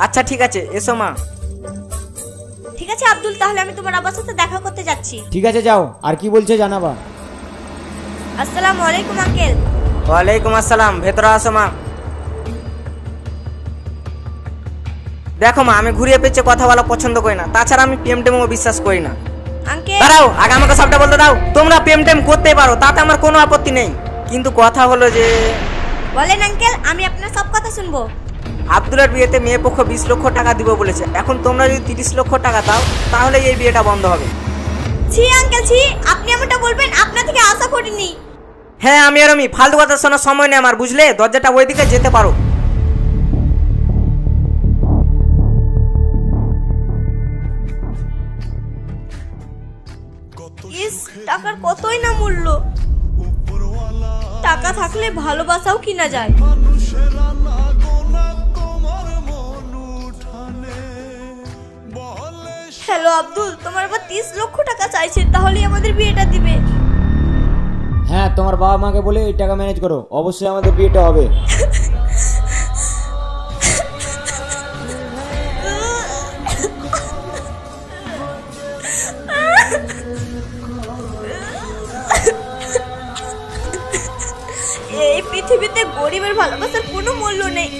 আচ্ছা ঠিক আছে, এসো মা। ঠিক আছে আব্দুল, তাহলে আমি তোমার আব্বার সাথে দেখা করতে যাচ্ছি। ঠিক আছে যাও, আর কি বলছে জানাবা। আসসালামু আলাইকুম আঙ্কেল। ওয়ালাইকুম আসসালাম, ভেতরে আসো মা। দেখো মা, আমি ঘুরিয়ে পেঁচে কথা বলা পছন্দ করি না, তাছাড়া আমি প্রেম টেমও বিশ্বাস করি না। আঙ্কেল দাঁড়াও, আগে আমাকে সবটা বলতে দাও। তোমরা প্রেম টেম করতেই পারো, তাতে আমার কোনো আপত্তি নেই, কিন্তু কথা হলো যে বলেন আঙ্কেল, আমি আপনার সব কথা শুনবো। আব্দুলের বিয়েতে মেয়ে পক্ষ 20 লক্ষ টাকা দিব বলেছে। এখন তোমরা যদি 30 লক্ষ টাকা দাও তাহলে এই বিয়েটা বন্ধ হবে। ছি আঙ্কেল ছি, আপনি এমনটা বলবেন আপনার থেকে আশা করিনি। হ্যাঁ আমি ফালতু কথা শোনার সময় নেই আমার, বুঝলে? দরজাটা ওইদিকে যেতে পারো। ইস, টাকার কতই না মূল্য। টাকা থাকলে ভালোবাসাও কিনা যায়। হ্যালো আব্দুল, তোমার আবার 30 লক্ষ টাকা চাইছে, তাহলেই আমাদের বিয়েটা দিবে। হ্যাঁ, তোমার বাবা মাকে বলে এই টাকা ম্যানেজ করো, অবশ্যই আমাদের বিয়েটা হবে। এই পৃথিবীতে গরিবের ভালোবাসার কোনো মূল্য নেই।